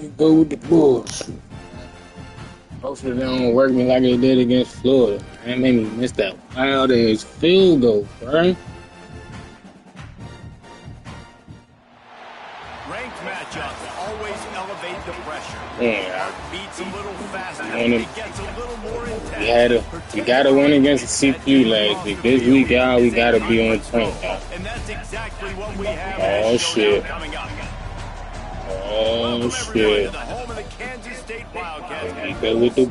Let's go with the Bulls. Hopefully they don't work me like they did against Florida. That made me miss that wild ass field goal, bro. Ranked matchups always elevate the pressure. Yeah. Heart beats a little faster. It gets a little more intense. We gotta win against the CPU last week. This week, y'all, we gotta be on point, y'all. And that's exactly what we have Oh shit. coming up. Oh shit. To the home of the Kansas State Wildcats. Go with the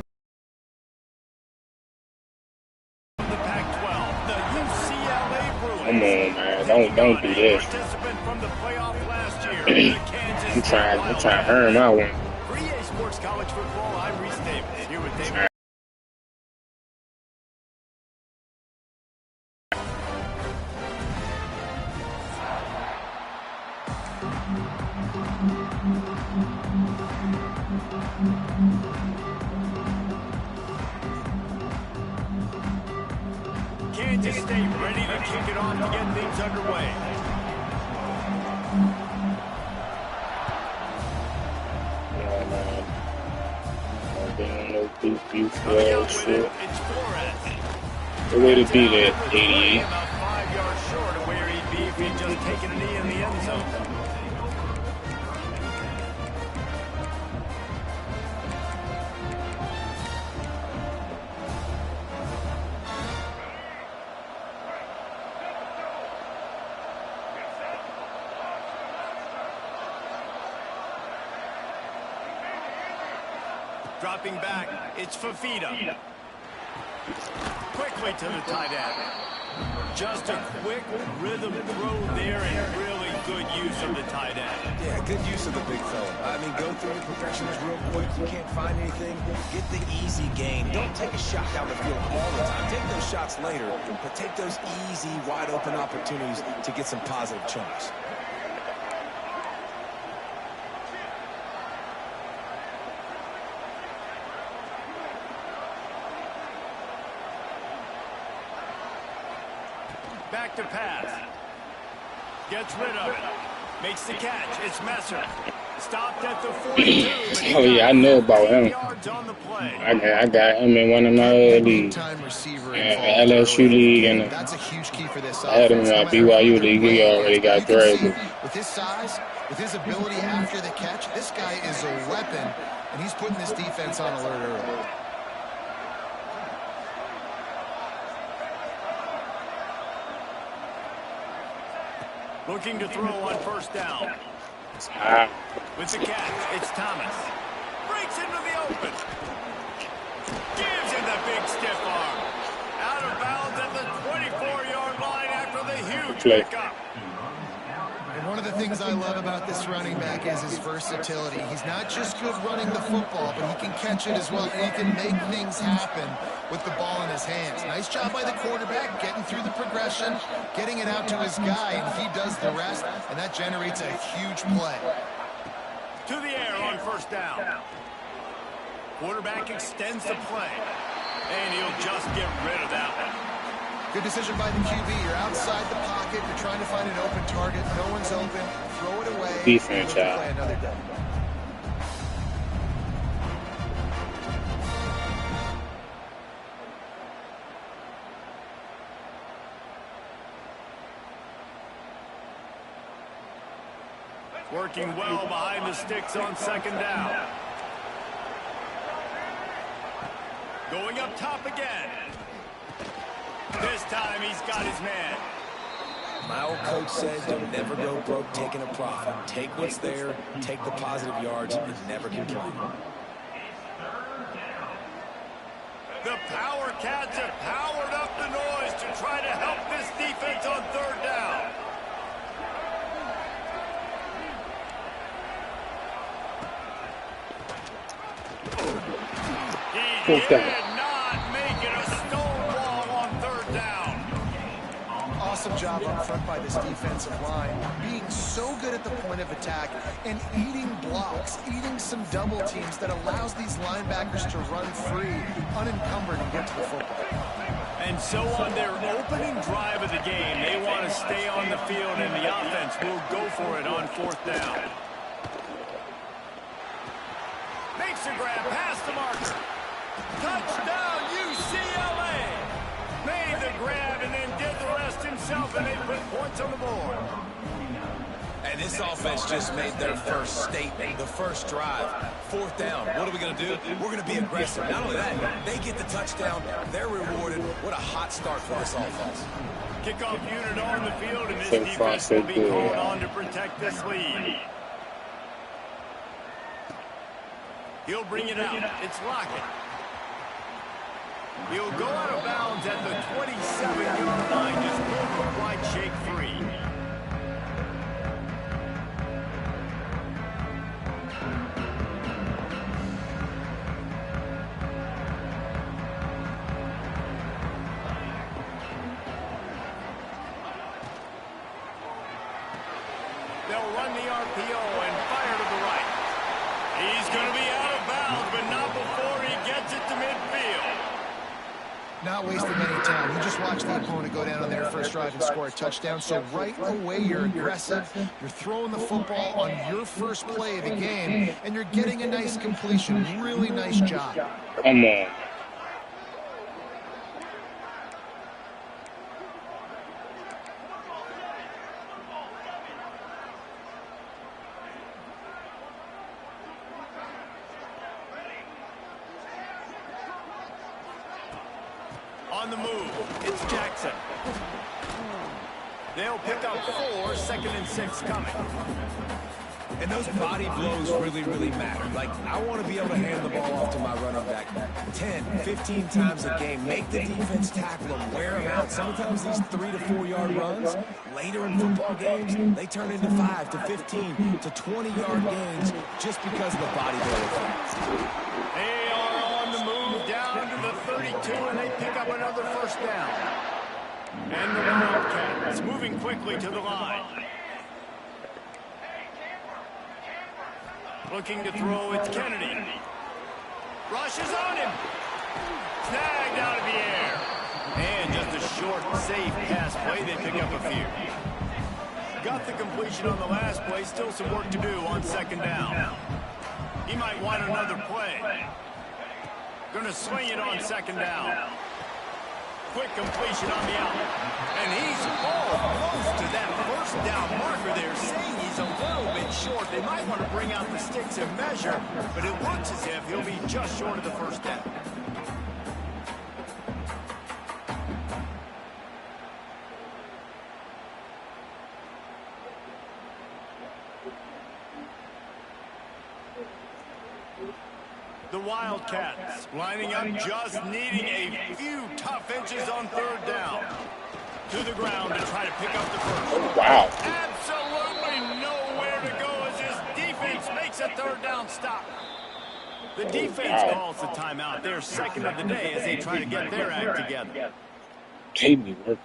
Pac-12, the UCLA Bruins. Come on, man. Don't do this. Participant from the playoff last year, the Kansas I'm trying to earn my one. For EA Sports College Football, I'm Reese Davis. Here with David. Kansas State ready to kick it off to get things underway. The way to be that 88. About 5 yards short of where he'd be if he'd just taken a knee in the end zone. Dropping back, it's Fafita. Quickly to the tight end. Just a quick rhythm throw there and really good use of the tight end. Yeah, good use of the big fella. I mean, go through the progressions real quick. You can't find anything, get the easy gain. Don't take a shot down the field all the time. Take those shots later, but take those easy, wide open opportunities to get some positive chunks. Back to pass. Gets rid of it. Makes the catch. It's Messer. Stopped at the 42. Oh yeah, I know about him. I got him in one of my leagues. LSU league and I had him in my BYU league. He already got drafted. With his size, with his ability after the catch, this guy is a weapon, and he's putting this defense on alert early. Looking to throw on first down. With the catch, it's Thomas. Breaks into the open. Gives him the big stiff arm. Out of bounds at the 24-yard line after the huge pickup. And one of the things I love about this running back is his versatility. He's not just good running the football, but he can catch it as well, and he can make things happen with the ball in his hands. Nice job by the quarterback, getting through the progression, getting it out to his guy, and he does the rest, and that generates a huge play. To the air on first down. Quarterback extends the play, and he'll just get rid of that one. Good decision by the QB. You're outside the pocket. You're trying to find an open target. No one's open. Throw it away. Defense, play another day. Working well behind the sticks on second down. Going up top again. This time he's got his man. My old coach said, don't never go broke taking a profit. Take what's there, take the positive yards, and never complain. The Power Cats have powered up the noise to try to help this defense on third down. He did not make it a stonewall on third down. Awesome job up front by this defensive line, being so good at the point of attack and eating blocks, eating some double teams that allows these linebackers to run free, unencumbered, and get to the football. And so on their opening drive of the game, they want to stay on the field, and the offense will go for it on fourth down. Makes a grab past the marker. Touchdown, UCLA. Made the grab and then did the rest himself, and they put points on the board. And this offense just made their first statement, the first drive. 4th down. What are we going to do? We're going to be aggressive. Not only that, they get the touchdown. They're rewarded. What a hot start for this offense. Kickoff unit on the field, and this defense will be called on to protect this lead. He'll bring it out. It's Lockett. He'll go out of bounds at the 27-yard line. Just pulled the wide shake free. They'll run the RPO and fire to the right. He's going to be out of bounds, but not before he gets it to midfield. Not wasting any time. You just watched the opponent go down on their first drive and score a touchdown. So right away, you're aggressive. You're throwing the football on your first play of the game, and you're getting a nice completion. Really nice job. Come on. On the move, it's Jackson. They'll pick up 4, 2nd and 6 coming. And those body blows really, really matter. Like, I want to be able to hand the ball off to my running back 10, 15 times a game. Make the defense tackle them, wear them out. Sometimes these 3 to 4 yard runs, later in football games, they turn into 5 to 15 to 20-yard gains just because of the body blow effect. They are on the move down to the 32, and they pick up another first down. And the Wildcats moving quickly to the line. Looking to throw, it's Kennedy. Rushes on him. Snagged out of the air. And just a short, safe pass play. They pick up a few. Got the completion on the last play. Still some work to do on 2nd down. He might want another play. Gonna swing it on 2nd down. Quick completion on the out. And he's close to that first down marker there, saying he's a little bit short. They might want to bring out the sticks and measure, but it looks as if he'll be just short of the first down. The Wildcats lining up, just needing a few tough inches on 3rd down. To the ground to try to pick up the first. Wow. Absolutely nowhere to go as his defense makes a 3rd down stop. The defense calls the timeout. They're 2nd of the day as they try to get their act together. Jamie, work.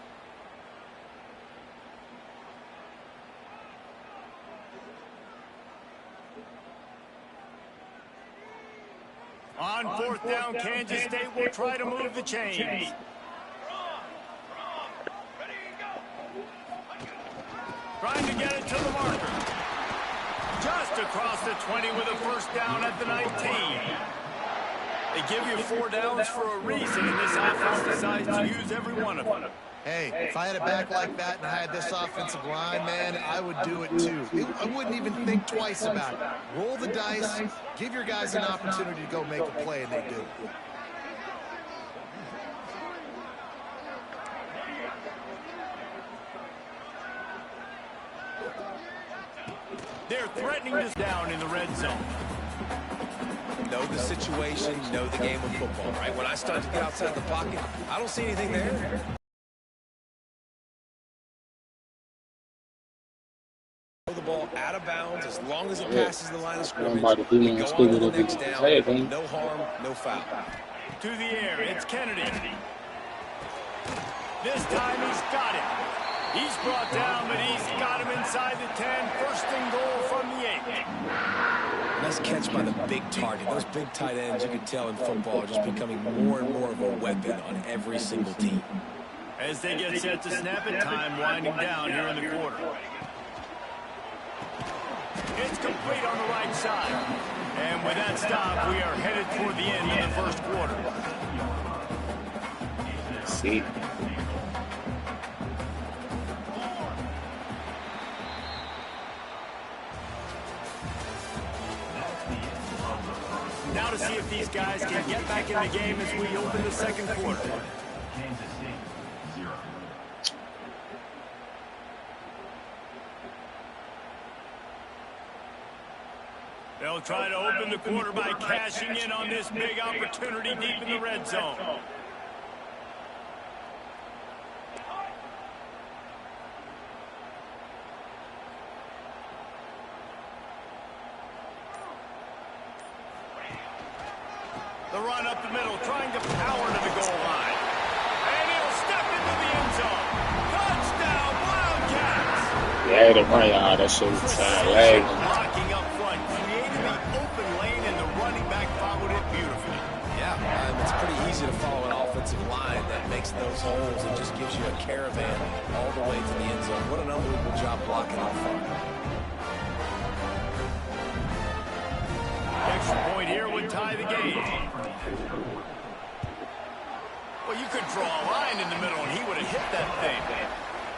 On 4th down, Kansas State will try to move the chains. Trying to get it to the marker. Just across the 20 with a first down at the 19. They give you 4 downs for a reason, and this offense decides to use every one of them. Hey, if I had a back like that and I had this offensive line, man, I would do it too. I wouldn't even think twice about it. Roll the dice, give your guys an opportunity to go make a play, and they do. They're threatening this down in the red zone. Know the situation, know the game of football, right? When I start to get outside the pocket, I don't see anything there. The ball out of bounds as long as it passes the line of scrimmage. Go on to the next down. No harm, no foul. To the air, it's Kennedy. This time he's got it. He's brought down, but he's got him inside the 10. First and goal from the 8. Nice catch by the big target. Those big tight ends, you can tell in football, are just becoming more and more of a weapon on every single team. As they get set to snap it, time winding down here in the quarter. It's complete on the right side. And with that stop, we are headed toward the end of the first quarter. See. Now to see if these guys can get back in the game as we open the second quarter. They'll try to open the quarter by cashing in on this big opportunity deep in the red zone. The run up the middle, trying to power to the goal line. And he'll step into the end zone. Touchdown, Wildcats! Yeah, the right eye, that shit was leg. Blocking up front, created the open lane, and the running back followed it beautifully. Yeah, it's pretty easy to follow an offensive line that makes those holes and just gives you a caravan all the way to the end zone. What an unbelievable job blocking up front. Extra point here would tie the game. Well, you could draw a line in the middle, and he would have hit that thing.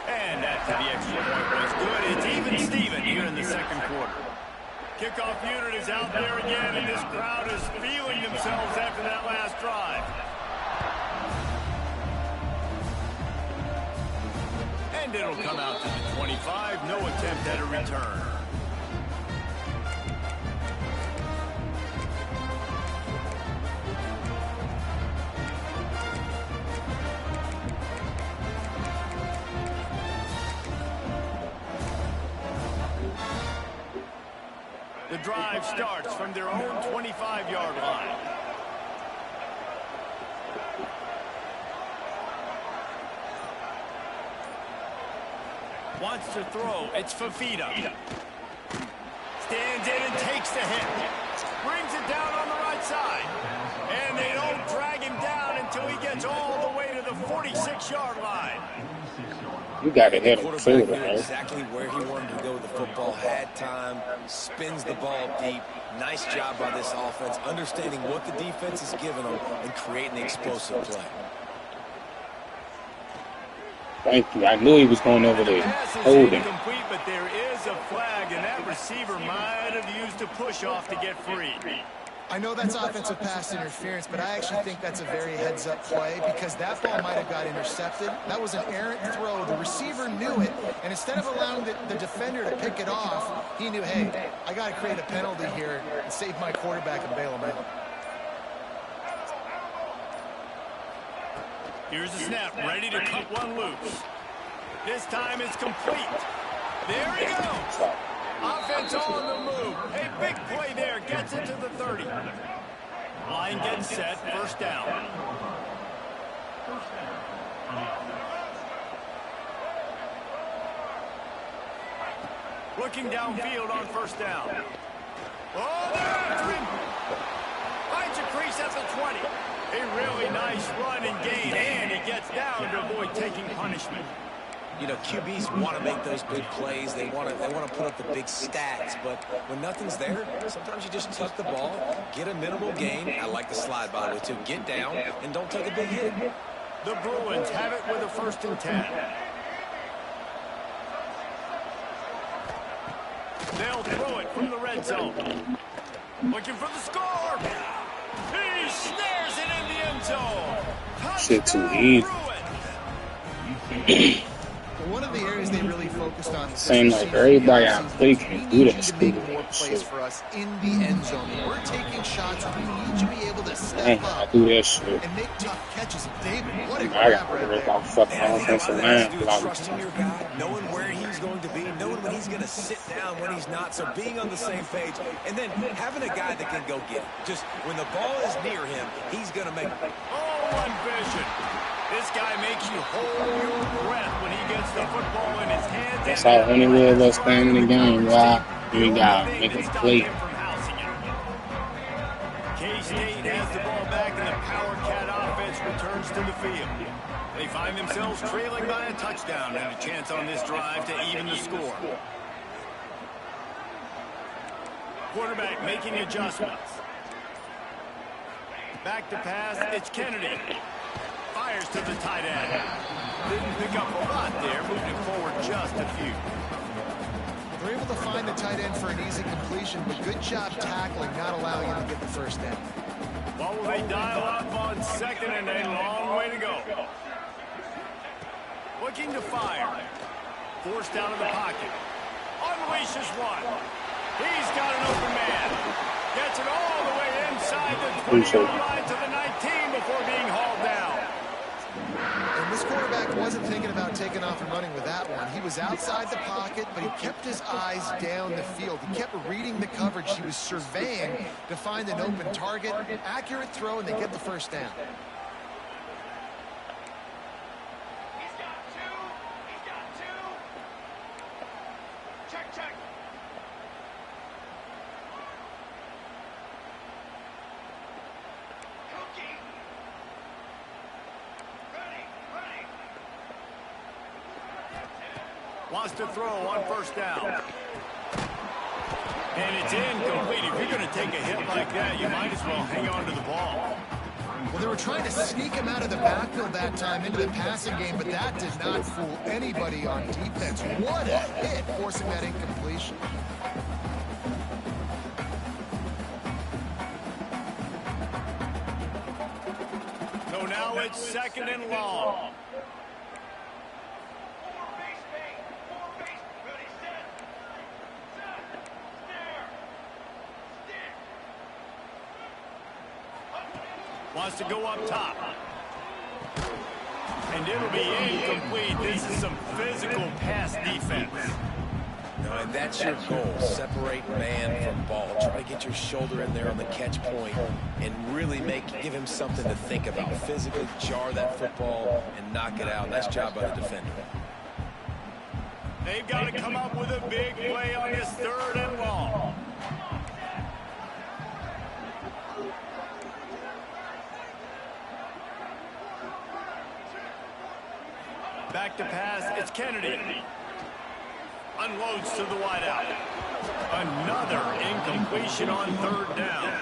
And after the extra point was good, it's even Steven here in the second quarter. Kickoff unit is out there again, and this crowd is feeling themselves after that last drive. And it'll come out to the 25, no attempt at a return. The drive starts from their own 25-yard line. Wants to throw. It's Fafita. Stands in and takes the hit. Brings it down on the right side. And they don't drag him down until he gets all the way to the 46-yard line. You got to hit him too, right? Exactly where he wanted to go with the football. Had time, spins the ball deep. Nice job by this offense, understanding what the defense is giving them and creating the explosive play. Thank you. I knew he was going over there. Hold him. Incomplete, but there is a flag, and that receiver might have used a push-off to get free. I know that's offensive pass interference, but I actually think that's a very heads-up play because that ball might have got intercepted. That was an errant throw. The receiver knew it, and instead of allowing the defender to pick it off, he knew, hey, I got to create a penalty here and save my quarterback and bail him out. Here's the snap, ready to cut one loose. This time it's complete. There he goes. Offense on the move. A big play there. Gets it to the 30. Line gets set. First down. Looking downfield on first down. Oh, they're after him. Finds a crease at the 20. A really nice run and gain. And he gets down to avoid taking punishment. You know, QBs want to make those big plays. They want to put up the big stats. But when nothing's there, sometimes you just tuck the ball, get a minimal gain. I like the slide, by the way, too. Get down and don't take a big hit. The Bruins have it with a 1st and 10. They'll throw it from the red zone. Looking for the score. He snares it in the end zone. Shit too easy. One of the areas they really focused on seems like everybody out play can do that stupid plays for us in the end zone. We're taking shots. We need to be able to step up do that shit and make tough catches. David, what a I grab got right to rip there. off fucking offensive line. Trusting your guy, knowing where he's going to be, knowing when he's going to sit down, when he's not. So being on the same page, and then having a guy that can go get it. Just when the ball is near him, he's going to make. Oh, one vision. This guy makes you hold your breath when he gets the football in his hands. That's how any of us playing in the game, y'all. We got to make a play. K-State has the ball back, and the Power Cat offense returns to the field. They find themselves trailing by a touchdown and a chance on this drive to even the score. Quarterback making adjustments. Back to pass, it's Kennedy. Fires to the tight end. Didn't pick up a lot there, moving it forward just a few. They're able to find the tight end for an easy completion, but good job tackling, not allowing him to get the first down. Well, will they dial up on second and a long way to go? Looking to fire. Forced out of the pocket. Unleashes one. He's got an open man. Gets it all the way inside the 20-yard line to the 19 before being hauled down. And this quarterback wasn't thinking about taking off and running with that one. He was outside the pocket, but he kept his eyes down the field. He kept reading the coverage. He was surveying to find an open target. Accurate throw, and they get the first down. Wants to throw on first down. And it's incomplete. If you're going to take a hit like that, you might as well hang on to the ball. Well, they were trying to sneak him out of the backfield that time into the passing game, but that did not fool anybody on defense. What a hit, forcing that incompletion. So now it's second and long. Wants to go up top. And it'll be incomplete. This is some physical pass defense. No, and that's your goal. Separate man from ball. Try to get your shoulder in there on the catch point and really give him something to think about. Physically jar that football and knock it out. Nice job by the defender. They've got to come up with a big play on this third and long. Back to pass, it's Kennedy. Unloads to the wideout. Another incompletion on third down.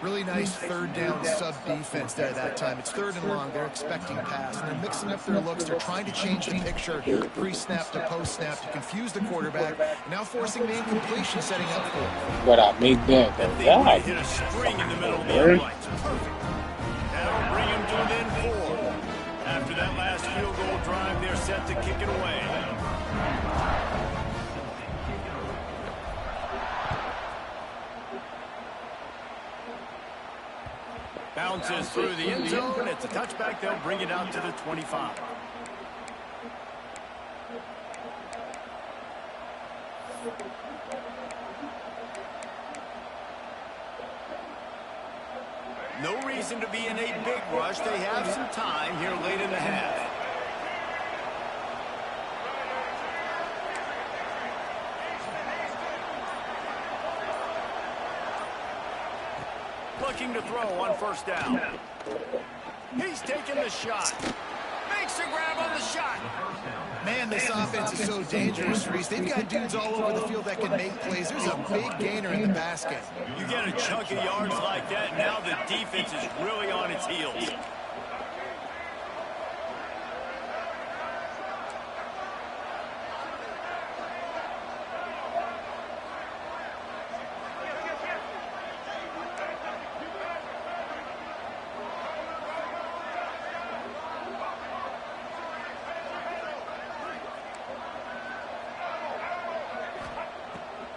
Really nice third down sub-defense there that time. It's third and long. They're expecting pass. And they're mixing up their looks. They're trying to change the picture pre-snap to post-snap to confuse the quarterback. Now forcing the incompletion, setting up for it. But I made that. They hit a spring in the middle of the uprights. Perfect. That'll bring him to within 4. After that last field goal drive, they're set to kick it away. Bounces through the end zone. It's a touchback. They'll bring it out to the 25. No reason to be in a big rush. They have some time here late in the half. Looking to throw on first down. He's taking the shot. Makes a grab on the shot. Man, this offense is so dangerous, Reese. They've got dudes all over the field that can make plays. There's a big gainer in the basket. You get a chunk of yards like that, now the defense is really on its heels.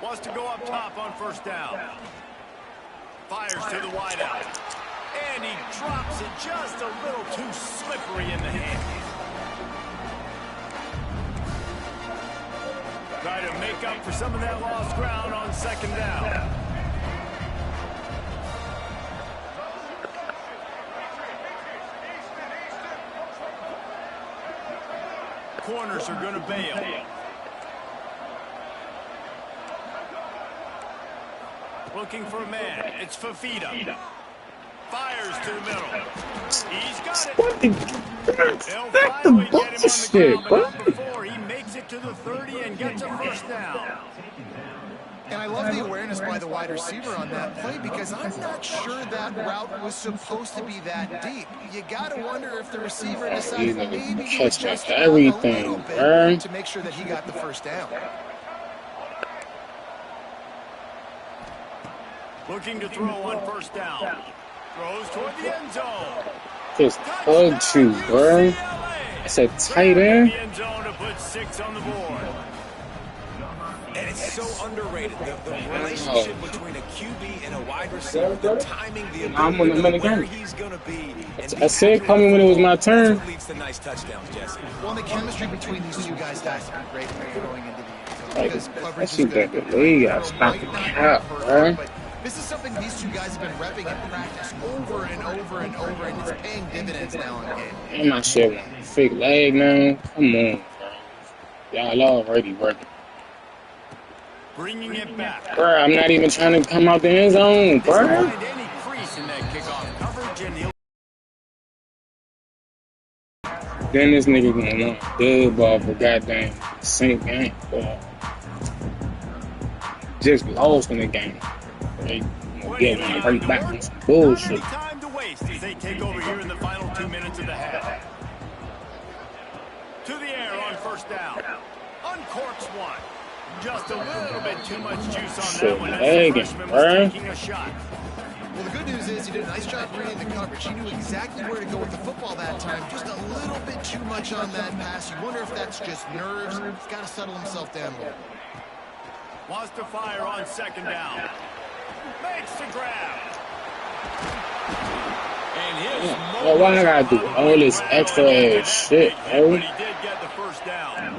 Wants to go up top on first down. Fires to the wideout. And he drops it just a little too slippery in the hand. Try to make up for some of that lost ground on second down. Corners are going to bail. Looking for a man. It's Fafita. Fires to the middle. He's got it. What the? They'll That's finally the get him on the bullshit, ground, bro. but not before he makes it to the 30 and gets a first down. And I love the awareness by the wide receiver on that play because I'm not sure that route was supposed to be that deep. You got to wonder if the receiver decided maybe to adjust it out a little bit to make sure that he got the first down. Looking to throw on first down. Throws toward the end zone. Just told you, bro. It's a tight end. The end zone to put 6 on the board. And it's so underrated, the relationship between a QB and a wide receiver, the timing, the ability to know where he's going to be. I said call me when it was my turn. That's what leads to nice touchdowns, Jesse. Well, the chemistry between these two guys has to be great when you're going into the end zone. Like, I see that the league got stopped the cap, bro. This is something these two guys have been repping in practice over and over and over, and it's paying dividends now in game. And my shit want a fake leg now. Come on, bro. Y'all already working. Bringing it back. Bro, I'm not even trying to come out the end zone, bro. Any crease in that kickoff coverage, and he'll... Then this nigga gonna want a good ball for goddamn same game, bro. Just lost in the game. They get one right back on some bullshit. Time to waste as they take over here in the final 2 minutes of the half. To the air on first down. Uncorks one. Just a little bit too much juice on that one. The freshman was taking a shot. Well, the good news is he did a nice job reading the coverage. He knew exactly where to go with the football that time. Just a little bit too much on that pass. You wonder if that's just nerves. He's got to settle himself down a little. Wants to fire on second down. Makes the grab. And well, why I gotta do all this extra ass shit, bro? But he did get the first down.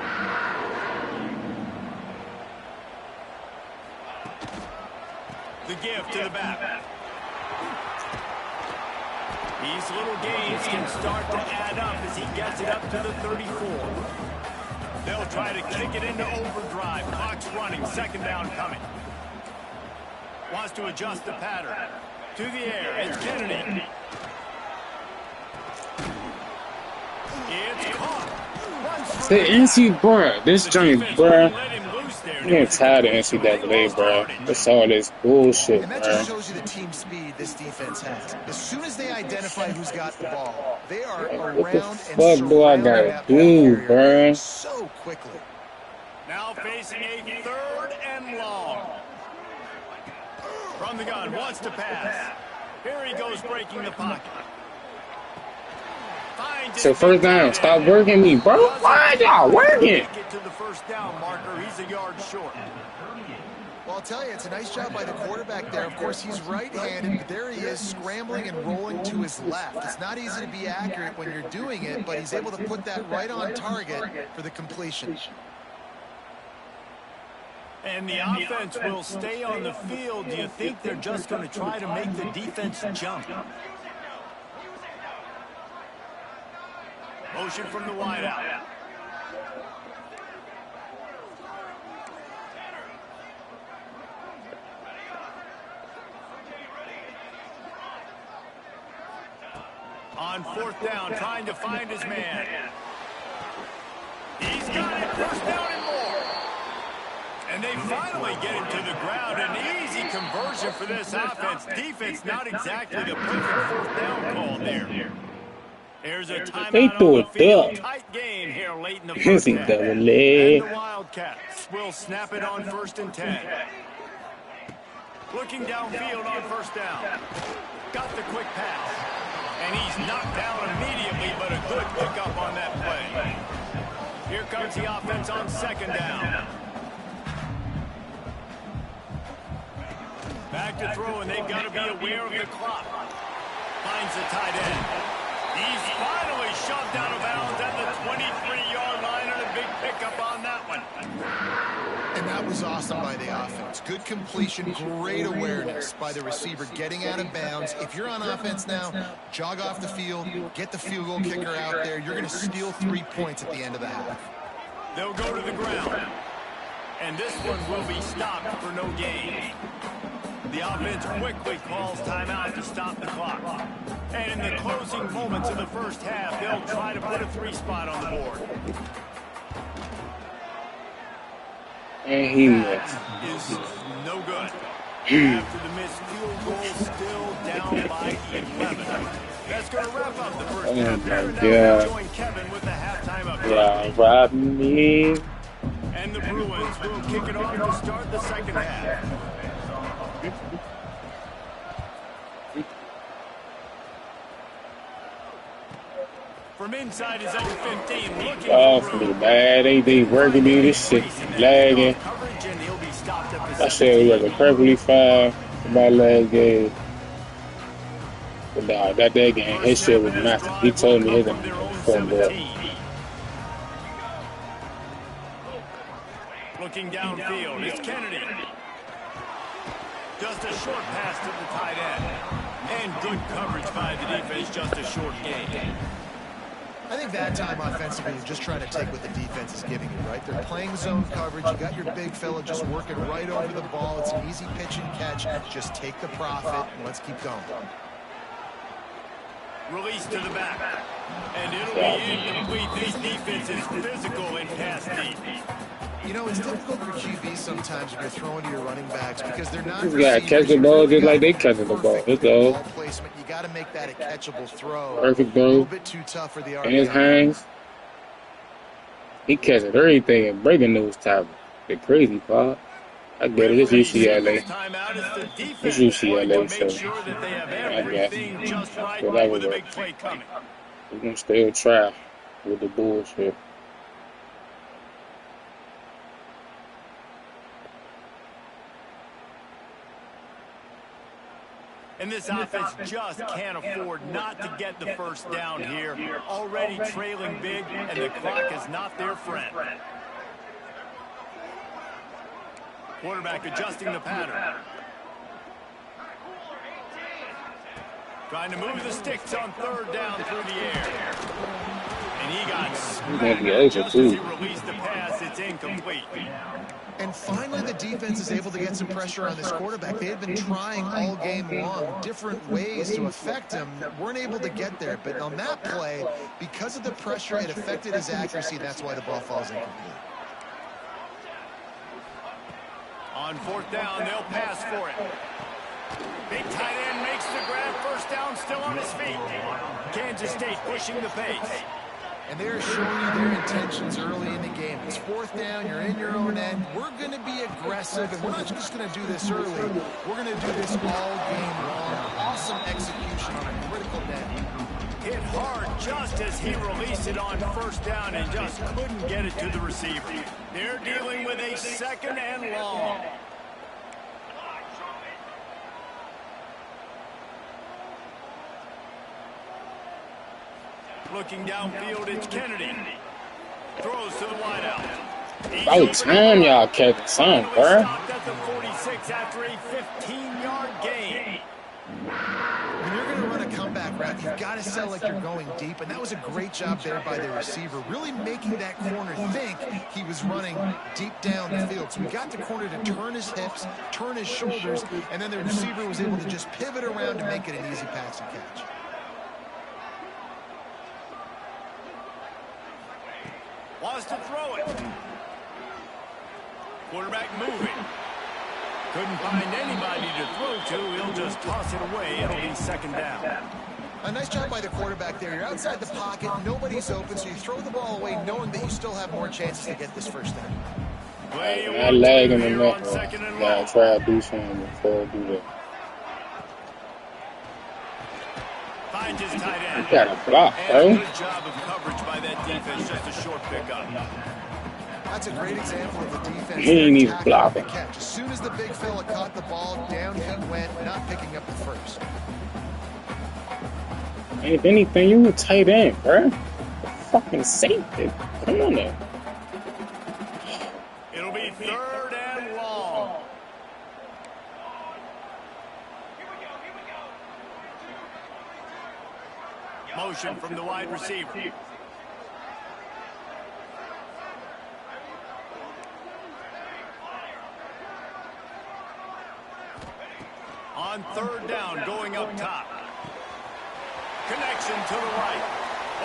The give to the back. These little gains can start to add up as he gets it up to the 34. They'll try to kick it into overdrive. Clock's running. Second down coming. Wants to adjust the pattern. To the air. It's Kennedy. It's caught. The NC, bro. This joint, bro. I'm getting tired of NCAA, bro. That's all this bullshit, and that bro. just shows you the team speed this defense has. As soon as they identify who's got the ball, they are around what the fuck do I gotta do, bro? So quickly. Now facing a third and long. From the gun, wants to pass. Here he goes, breaking the pocket. So first down, stop working me, bro. Why y'all working? Get to the first down marker. He's a yard short. Well, I'll tell you, it's a nice job by the quarterback there. Of course, he's right-handed, but there he is scrambling and rolling to his left. It's not easy to be accurate when you're doing it, but he's able to put that right on target for the completion. And the offense will stay on the field. Do you think they're just going to try to make the defense jump? Motion from the wideout. On fourth down, trying to find his man. He's got it. First down and more. And they finally get him to the ground. An easy conversion for this offense. Defense not exactly the perfect fourth down call there. There's a timeout on the field. Tight game here late in the first half. And the Wildcats will snap it on 1st and 10. Looking downfield on first down. Got the quick pass. And he's knocked down immediately, but a good pickup on that play. Here comes the offense on second down. Back to throw, and they've got to be aware of the clock. Finds the tight end. He's finally shoved out of bounds at the 23-yard line, and a big pickup on that one. And that was awesome by the offense. Good completion, great awareness by the receiver getting out of bounds. If you're on offense now, jog off the field, get the field goal kicker out there. You're going to steal 3 points at the end of the half. They'll go to the ground. And this one will be stopped for no gain. The offense quickly calls timeout to stop the clock. And in the closing moments of the first half, they'll try to put a 3 spot on the board. And he That missed. is no good. After the missed field goal, still down by 11. That's going to wrap up the first Oh half here. my And now we'll God. join Kevin with the halftime Yeah, update. rob me. And the Bruins will kick it off to start the second half. From inside his own 15, looking Oh, for for the room. bad. They working me. This shit lagging. Coverage, and he'll be stopped up to I said it was working perfectly fine for my last game. But nah, that game, his shit was massive. He told me his fumble. Looking downfield, it's Kennedy. Just a short pass to the tight end. And good coverage by the defense, just a short gain. I think that time offensively, you're just trying to take what the defense is giving you, right? They're playing zone coverage. You got your big fella just working right over the ball. It's an easy pitch and catch. Just take the profit and let's keep going. Release to the back. And it'll be incomplete. This defense is physical and pass deep. You know, it's difficult for QB sometimes when you're throwing to your running backs because they're not. This guy catch the ball just like they catching the ball. That's all. Ball placement. You got to make that a catchable throw. Perfect A little throw. bit too tough for the In his hands. He catching everything and breaking those tackles. The crazy part. I get it. It's UCLA. It's UCLA, so I got it. Whatever works. We're going to still try with the bullshit. And this offense just can't afford not to get the first down here. Already trailing big, and the clock is not their friend. Quarterback adjusting the pattern. Trying to move the sticks on third down through the air. And he got smacked just as he released the pass. It's incomplete. And finally, the defense is able to get some pressure on this quarterback. They had been trying all game long, different ways to affect him. Weren't able to get there. But on that play, because of the pressure, it affected his accuracy. That's why the ball falls incomplete. On fourth down, they'll pass for it. Big tight end makes the grab. First down, still on his feet. Kansas State pushing the pace. And they're showing you their intentions early in the game. It's fourth down, you're in your own end. We're going to be aggressive, and we're not just going to do this early. We're going to do this all game long. Awesome execution on a critical net. Hit hard just as he released it on first down and just couldn't get it to the receiver. They're dealing with a second and long. Looking downfield, it's Kennedy. Throws to the wideout. About time y'all catch some, bro. Stopped at the 46 after a 15-yard gain. When you're going to run a comeback route, you've got to sell like you're going deep, and that was a great job there by the receiver, really making that corner think he was running deep down the field. So we got the corner to turn his hips, turn his shoulders, and then the receiver was able to just pivot around and make it an easy pass and catch. Wants to throw it. Quarterback moving. Couldn't find anybody to throw to. He'll just toss it away. It'll be second down. A nice job by the quarterback there. You're outside the pocket. Nobody's open, so you throw the ball away knowing that you still have more chances to get this first down. I lag in the net. Gotta try to do something before I do that. Finds his tight end. You got a block, bro. Good job of coverage by that defense. Just a short pickup. That's a great example of the defense. He ain't even blocking. As soon as the big fella caught the ball, down he went, not picking up the first. If anything, you a tight end, bro. Fucking safety. Come on now. It'll be third and long. Motion from the wide receiver. On third down, going up top. Connection to the right.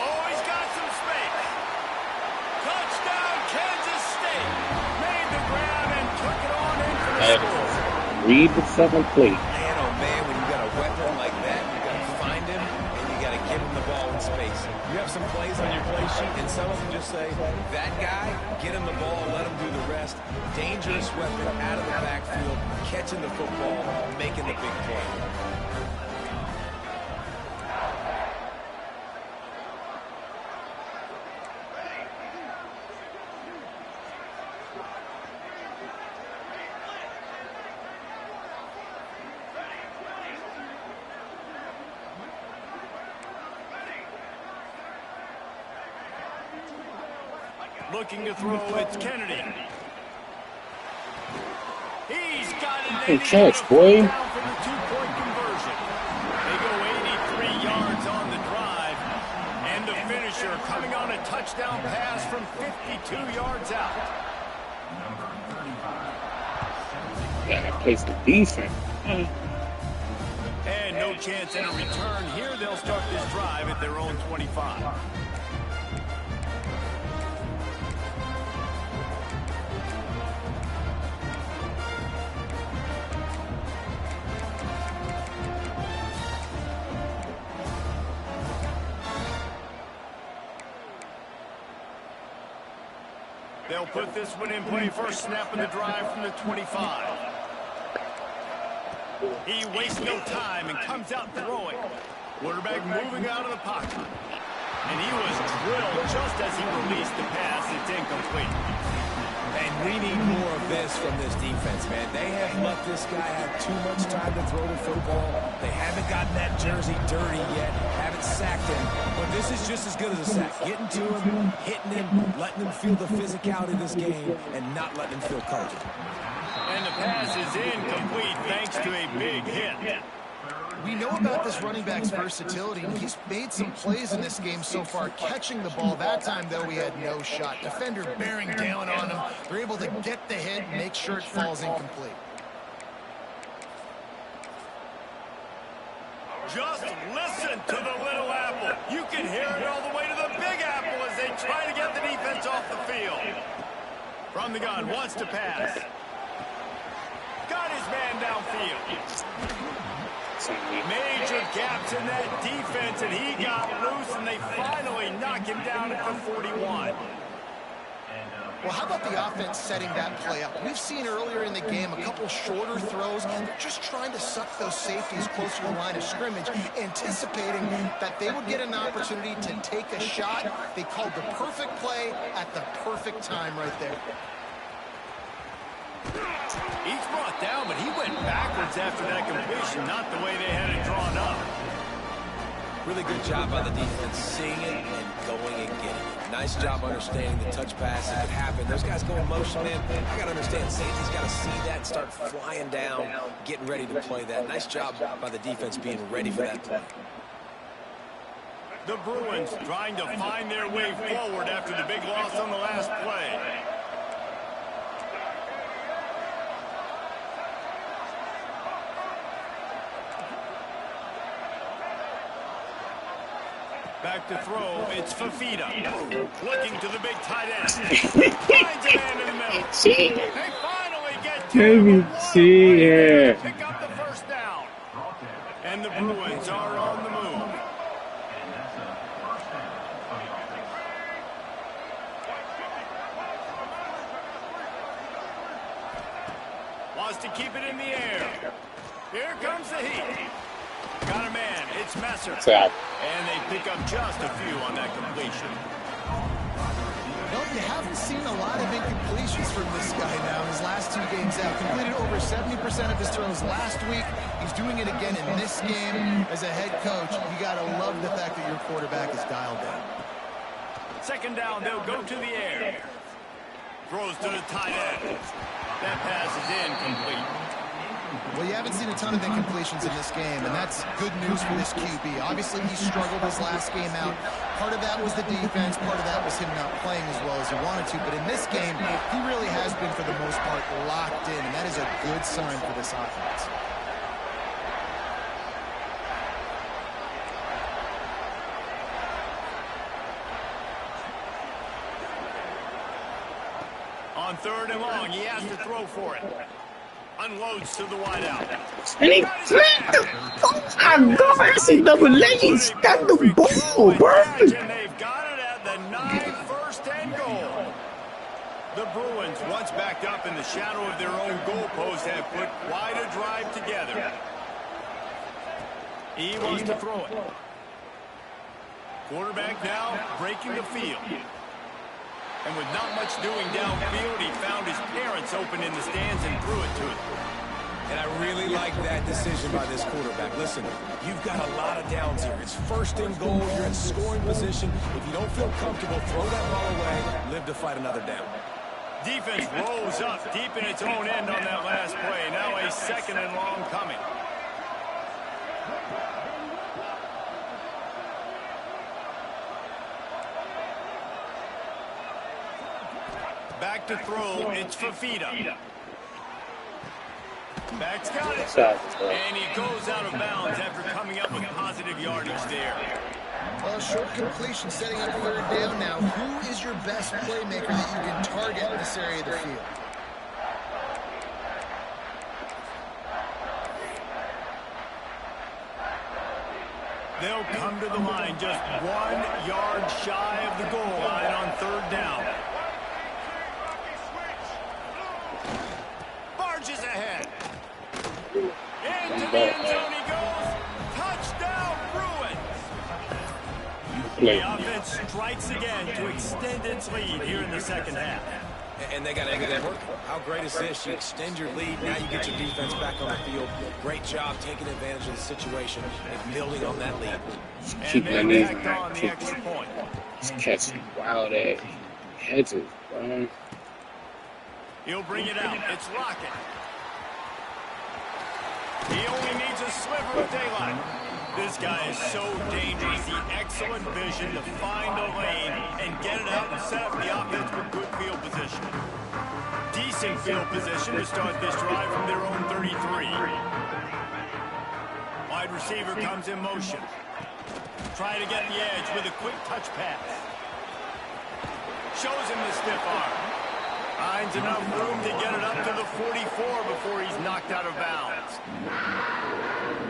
Oh, he's got some space. Touchdown, Kansas State. Made the grab score. Read the fucking plate. Man, oh man, when you got a weapon like that, you got to find him and you got to give him the ball in space. You have some plays on your play sheet, and some of them just say, that guy, get him the ball, let him do the rest. Dangerous weapon out of the backfield, catching the football, making the big play. Looking to throw, it's Kennedy. He's got it. Good catch, boy. Down for the two-point conversion. They go 83 yards on the drive. And the finisher coming on a touchdown pass from 52 yards out. Gotta place the defense. And no chance at a return here. They'll start this drive at their own 25. They'll put this one in play. First snap of the drive from the 25. He wastes no time and comes out throwing. Quarterback moving out of the pocket. And he was drilled just as he released the pass. It's incomplete. And we need more of this from this defense, man. They have let this guy have too much time to throw the football. They haven't gotten that jersey dirty yet, haven't sacked him. But this is just as good as a sack. Getting to him, hitting him, letting him feel the physicality of this game, and not letting him feel comfortable. And the pass is incomplete thanks to a big hit. We know about this running back's versatility, and he's made some plays in this game so far, catching the ball. That time, though, we had no shot. Defender bearing down on him. They're able to get the hit and make sure it falls incomplete. Just listen to the little apple. You can hear it all the way to the big apple as they try to get the defense off the field. From the gun, wants to pass. Got his man downfield. Major gaps in that defense, and he got loose, and they finally knock him down at the 41. Well, how about the offense setting that play up? We've seen earlier in the game a couple shorter throws. They're just trying to suck those safeties closer to the line of scrimmage, anticipating that they would get an opportunity to take a shot. They called the perfect play at the perfect time right there. He's brought down, but he went backwards after that completion, not the way they had it drawn up. Really good job by the defense, seeing it and going and getting it. Nice job understanding the touch pass that could happen. Those guys go in motion, man. I got to understand, safety's got to see that and start flying down, getting ready to play that. Nice job by the defense being ready for that play. The Bruins trying to find their way forward after the big loss on the last play. Back to throw, it's Fafita. Looking to the big tight end. Finds a man in the middle. They finally get to him. Pick up the first down. And the Bruins are on the move. Wants to keep it in the air. Here comes the heat. Got a man, it's Messer. And they pick up just a few on that completion. Well, you haven't seen a lot of incompletions from this guy now. His last 2 games out, completed over 70% of his throws last week. He's doing it again in this game. As a head coach, you got to love the fact that your quarterback is dialed in. Second down, they'll go to the air. Throws to the tight end. That pass is incomplete. Well, you haven't seen a ton of incompletions in this game, and that's good news for this QB. Obviously, he struggled his last game out. Part of that was the defense. Part of that was him not playing as well as he wanted to. But in this game, he really has been, for the most part, locked in, and that is a good sign for this offense. On third and long, he has to throw for it. Unloads to the wideout. And he flipped the oh my God, that's a double leg. Stop the ball, bro. And they've got it at the 9, 1st and goal. The Bruins, once backed up in the shadow of their own goalpost, have put quite a drive together. He wants to throw it. Quarterback now breaking the field. And with not much doing downfield, he found his parents open in the stands and threw it to him. And I really like that decision by this quarterback. Listen, you've got a lot of downs here. It's 1st and goal. You're in scoring position. If you don't feel comfortable, throw that ball away. Live to fight another down. Defense rolls up deep in its own end on that last play. Now a 2nd and long coming. Back to throw. It's Fafita. Back's got it. And he goes out of bounds after coming up with positive yardage there. Well, short completion setting up 3rd down now. Who is your best playmaker that you can target in this area of the field? They'll come to the line just 1 yard shy of the goal line on 3rd down. Barges ahead. Into the end zone he goes. Touchdown, Bruins. The offense strikes again to extend its lead here in the 2nd half. And they got to end that work. How great is this? You extend your lead. Now you get your defense back on the field. Great job taking advantage of the situation and building on that lead. Keep my knees on the extra point. He's catching wild ass catches, bro. He'll bring it out. It's Rocket. He only needs a sliver of daylight. This guy is so dangerous. The excellent vision to find a lane and get it out and set up the offense for good field position. Decent field position to start this drive from their own 33. Wide receiver comes in motion. Try to get the edge with a quick touch pass. Shows him the stiff arm. Finds enough room to get it up to the 44 before he's knocked out of bounds.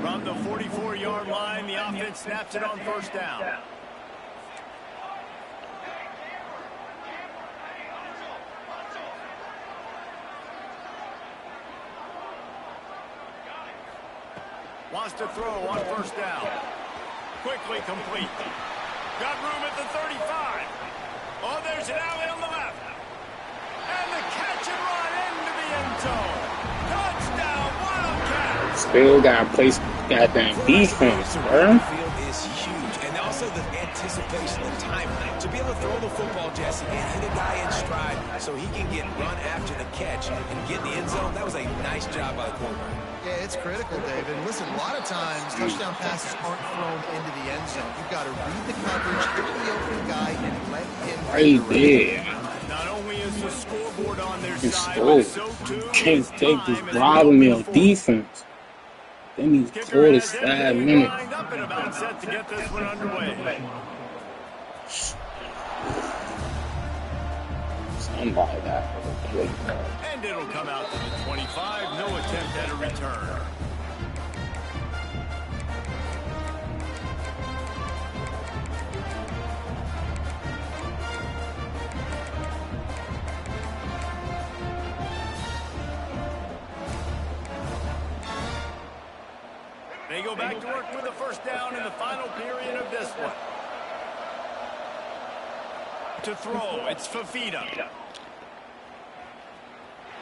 From the 44-yard line, the offense snaps it on 1st down. Wants to throw on 1st down. Quickly complete. Got room at the 35. Oh, there's an alley on the left. And the catch and run into the end zone. Touchdown, Wildcat. Still got to play goddamn defense, bro. Field is huge, and also the anticipation, the timing. To be able to throw the football, Jesse, and hit a guy in stride so he can get run after the catch and get in the end zone, that was a nice job by the quarterback. Yeah, it's critical, David. Listen, a lot of times touchdown passes aren't thrown into the end zone. You've got to read the coverage, hit the open guy, and let him Right there. Not only is the scoreboard on their It's side, slow. but so too Can't is take this time as robbing me we on go defense. Then he's Kicker caught has his 5 everything minutes. lined up and about set to get this one underway. Somebody got to play ball. And it'll come out to the 25. No attempt at a return. They go back to work with the 1st down in the final period of this one. To throw, it's Fafita.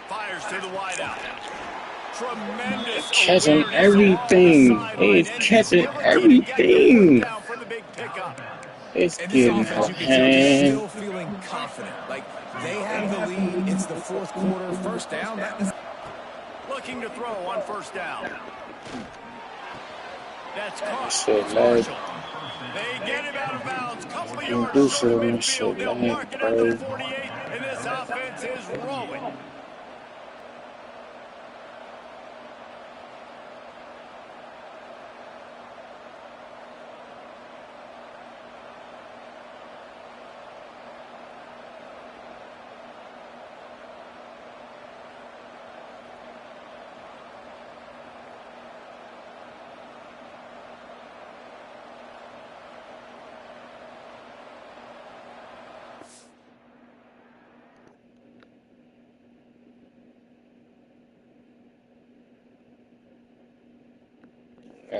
Fires to the wideout. Tremendous. Catching everything. He's catching everything. It's And this getting offense, out you of can tell, they're hand. still feeling confident. Like, they have the lead. It's the 4th quarter. 1st down. That is Looking to throw on 1st down. That's caught. Shit, It's lag. Marshall. They get him out of bounds. Couple of You yards do short of shit on midfield. shit, They'll lag, mark it at the bro. 48, and this offense is rolling.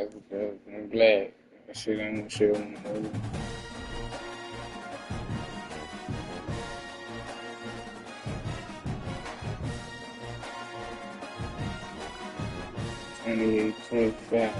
I'm glad. That shit ain't shit on the move. $28, $25.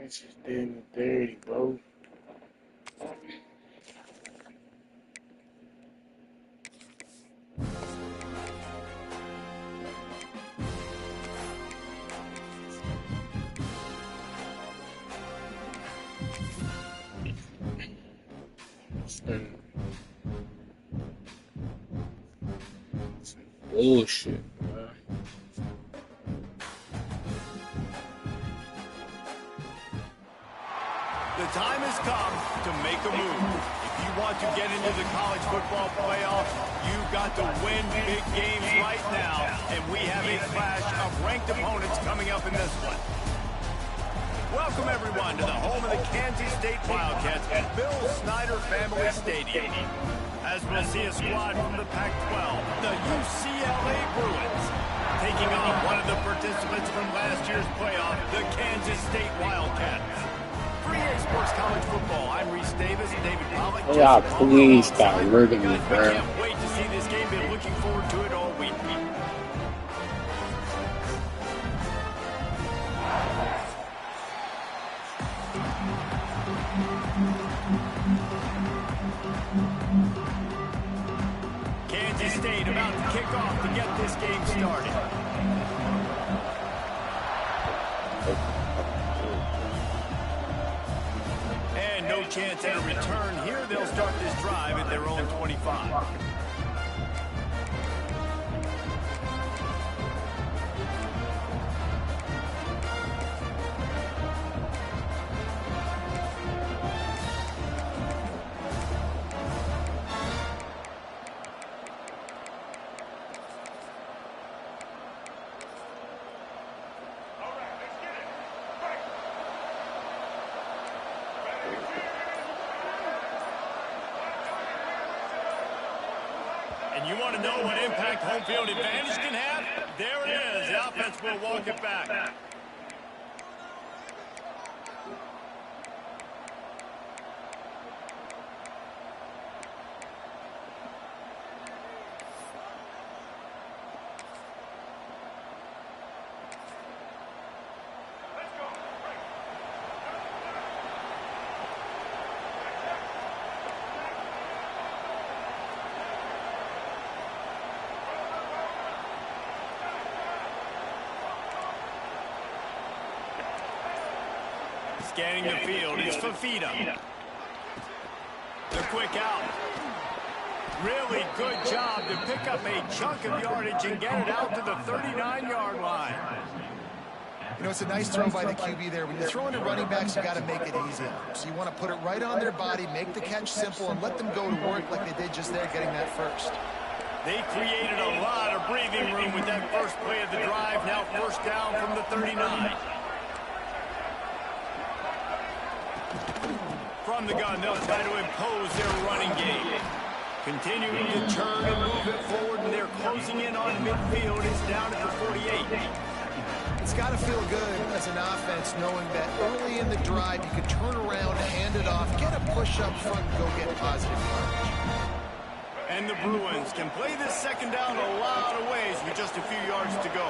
That's just dead in the 30, bro. Some bullshit, bro. The time has come to make a move. If you want to get into the college football playoff, you've got to win big games right now, and we have a clash of ranked opponents coming up in this one. Welcome, everyone, to the home of the Kansas State Wildcats at Bill Snyder Family Stadium. As we'll see a squad from the Pac-12, the UCLA Bruins, taking on one of the participants from last year's playoff, the Kansas State Wildcats. For EA Sports College Football, I'm Reese Davis and David Pollock. Y'all please stop murdering me, bro. We can't wait to see this game. Been looking forward to it all week. Kansas State about to kick off to get this game started. And no chance at a return here. They'll start this drive at their own 25. And you want to know what impact home field advantage can have? There it is. The offense will walk it back. Scanning the field, it's Fafita. The quick out. Really good job to pick up a chunk of yardage and get it out to the 39-yard line. You know, it's a nice throw by the QB there. When you're throwing to running backs, you got to make it easy on them. So you want to put it right on their body, make the catch simple, and let them go to work like they did just there, getting that first. They created a lot of breathing room with that first play of the drive. Now first down from the 39. From the gun, they'll try to impose their running game. Continuing to turn and move it forward, and they're closing in on midfield. It's down at the 48. It's got to feel good as an offense knowing that early in the drive you can turn around, hand it off, get a push up front, and go get positive yardage. And the Bruins can play this second down a lot of ways with just a few yards to go.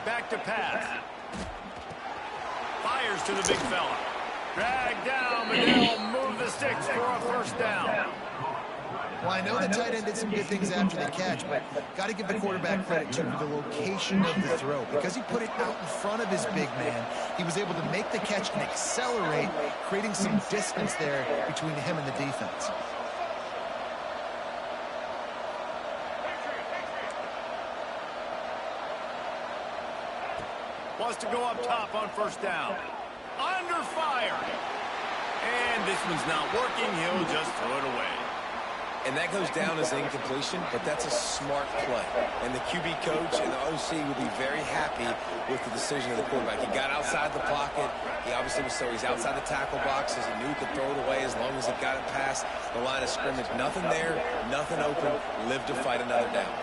Back to pass. Fires to the big fella. Drag down, but they'll move the sticks for a first down. Well, I know the tight end did some good things after the catch, but got to give the quarterback credit to the location of the throw. Because he put it out in front of his big man, he was able to make the catch and accelerate, creating some distance there between him and the defense. Wants to go up top on first down. Under fire. And this one's not working. He'll just throw it away. And that goes down as incompletion, but that's a smart play. And the QB coach and the OC will be very happy with the decision of the quarterback. He got outside the pocket. He obviously was so he's outside the tackle boxes. He knew he could throw it away as long as it got it past the line of scrimmage. Nothing there, nothing open. Live to fight another down.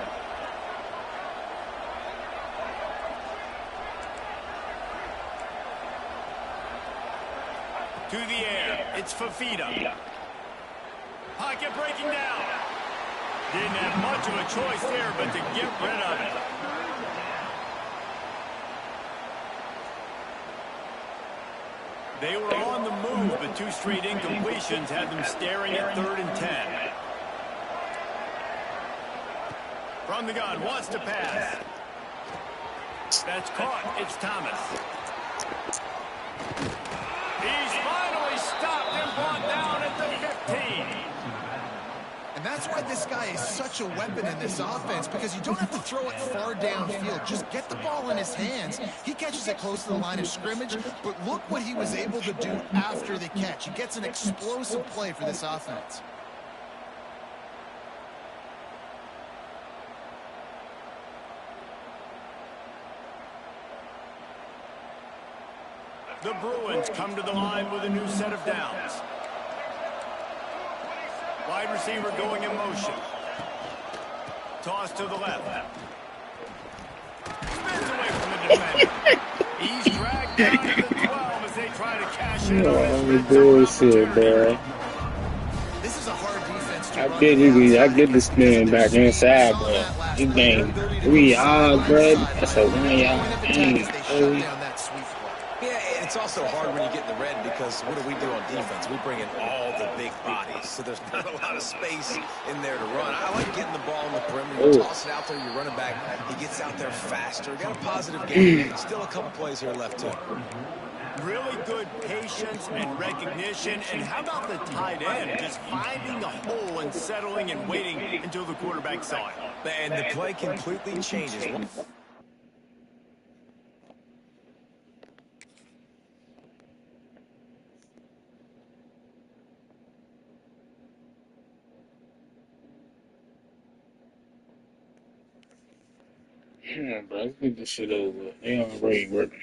To the air, it's Fafita. Pocket breaking down. Didn't have much of a choice there, but to get rid of it. They were on the move, but two straight incompletions had them staring at 3rd and 10. From the gun, wants to pass. That's caught. It's Thomas. He's finally stopped and brought down at the 15. And that's why this guy is such a weapon in this offense, because you don't have to throw it far downfield. Just get the ball in his hands. He catches it close to the line of scrimmage, but look what he was able to do after the catch. He gets an explosive play for this offense. The Bruins come to the line with a new set of downs. Wide receiver going in motion. Toss to the left. Spins away from the defender. He's dragged down to the 12 as they try to cash in on this bullshit, bro. This is a hard defense to I get the spin back inside, but this game 3 yards, bro. That's a 1 yard game. Yeah, it's also hard when you get in the red because what do we do on defense? We bring in all the big bodies, so there's not a lot of space in there to run. I like getting the ball on the perimeter. You toss it out there, you're running back. He gets out there faster. Got a positive game. Still a couple plays here left too. Really good patience and recognition. And how about the tight end just finding the hole and settling and waiting until the quarterback saw it? And the play completely changes. Yeah, bro, let's get this shit over with. They already working.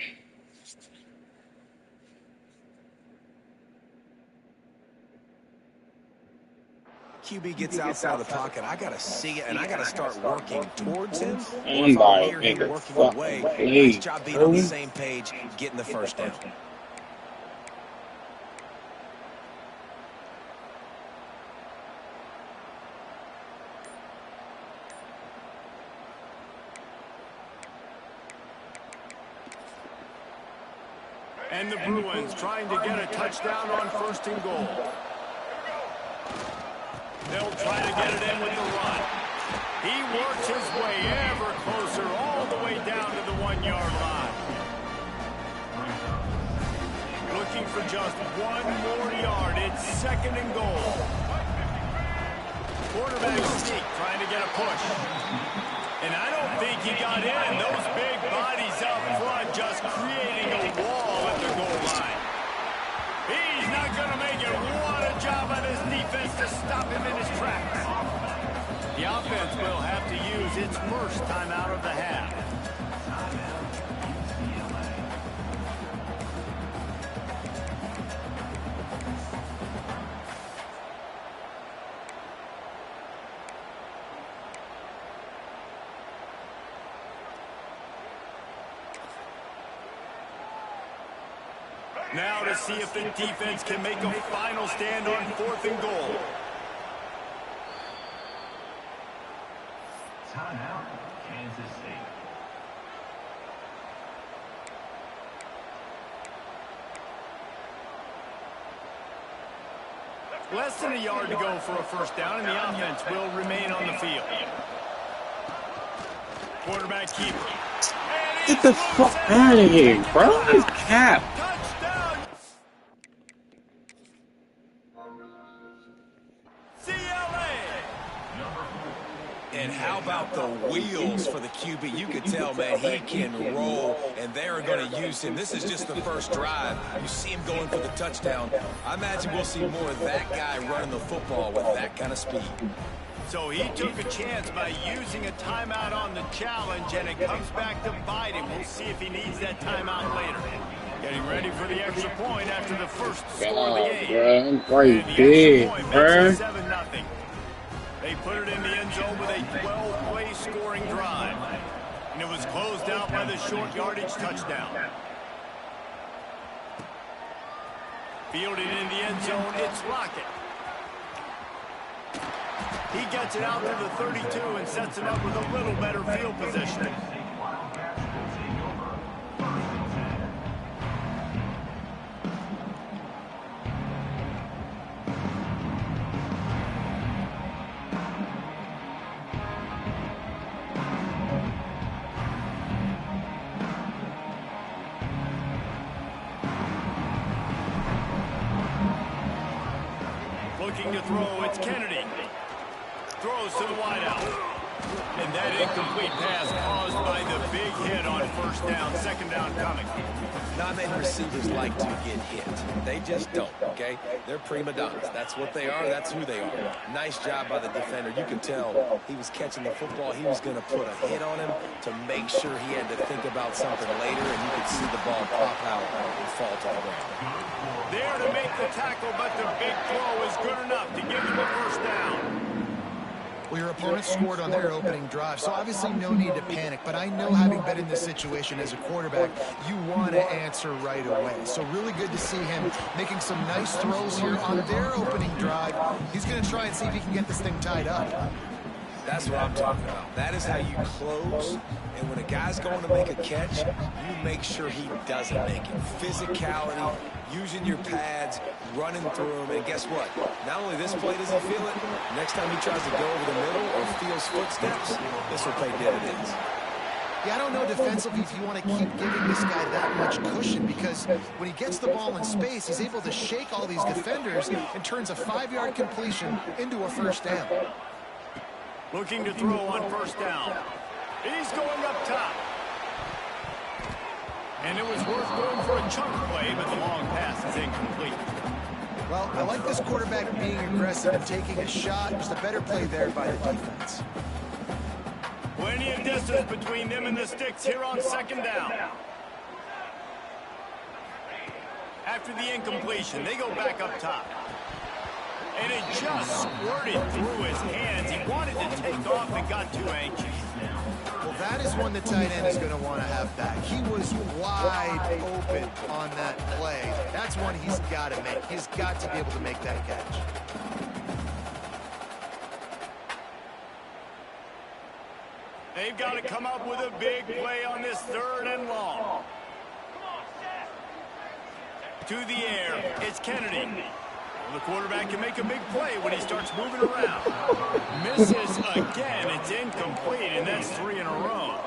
QB gets outside the pocket. I got to see it, and I got to start working towards him. One ball, Working nigga. away. Please. Nice job being on the same page, getting the first down. And the Bruins trying to get a touchdown on 1st and goal. They'll try to get it in with the run. He works his way ever closer all the way down to the 1-yard line. Looking for just 1 more yard. It's 2nd and goal. Quarterback sneak trying to get a push. And I don't think he got in. Those big bodies up front just creating a wall at the goal line. He's not going to make it. What a job by this defense to stop him in his tracks. The offense will have to use its first timeout of the half. Now to see if the defense can make a final stand on 4th and goal. Timeout, Kansas State. Less than a yard to go for a first down, and the offense will remain on the field. Quarterback keeper. Get the fuck out of here, bro. It's cap. Touchdown! CLA! And how about the wheels for the QB? You could tell, man, he can roll, and they're going to use him. This is just the first drive. You see him going for the touchdown. I imagine we'll see more of that guy running the football with that kind of speed. So he took a chance by using a timeout on the challenge, and it comes back to bite him. We'll see if he needs that timeout later. Getting ready for the extra point after the first score of the game. Bro, I'm right there, bro. 7-0. They put it in the end zone with a 12-play scoring drive. And it was closed out by the short yardage touchdown. Fielded in the end zone, it's Lockett. He gets it out to the 32 and sets it up with a little better field position. Looking to throw, it's Kennedy. Throws to the wideout. And that incomplete pass caused by the big hit on first down, second down coming. Not many receivers like to get hit. They just don't, okay? They're prima donnas. That's what they are. That's who they are. Nice job by the defender. You can tell he was catching the football. He was going to put a hit on him to make sure he had to think about something later, and you could see the ball pop out and fall to the ground. There to make the tackle, but the big throw is good enough to give them a first down. Well, your opponent scored on their opening drive, so obviously no need to panic. But I know, having been in this situation as a quarterback, you want to answer right away. So really good to see him making some nice throws here on their opening drive. He's going to try and see if he can get this thing tied up. That's what I'm talking about. That is how you close. And when a guy's going to make a catch, you make sure he doesn't make it. Physicality, using your pads, running through them. And guess what? Not only this play does he feel it, next time he tries to go over the middle or feels footsteps, this will pay dividends. Yeah, I don't know defensively if you want to keep giving this guy that much cushion, because when he gets the ball in space, he's able to shake all these defenders and turns a 5-yard completion into a first down. Looking to throw on first down. He's going up top. And it was worth going for a chunk play, but the long pass is incomplete. Well, I like this quarterback being aggressive and taking a shot. Just a better play there by the defense. Plenty of distance between them and the sticks here on second down. After the incompletion, they go back up top. And it just squirted through his hands. He wanted to take off and got too anxious. Well, that is one the tight end is going to want to have back. He was wide open on that play. That's one he's got to make. He's got to be able to make that catch. They've got to come up with a big play on this 3rd and long. To the air, it's Kennedy. The quarterback can make a big play when he starts moving around. Misses again. It's incomplete, and that's 3 in a row.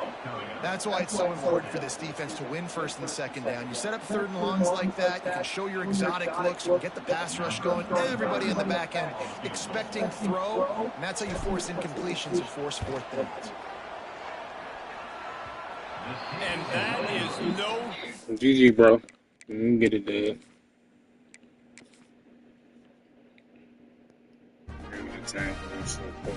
That's why it's so important for this defense to win 1st and 2nd down. You set up 3rd and longs like that, you can show your exotic looks, you can get the pass rush going, everybody on the back end expecting throw, and that's how you force incompletions and force 4th downs. And that is no... GG, bro. You can get it, dude. time for this shit.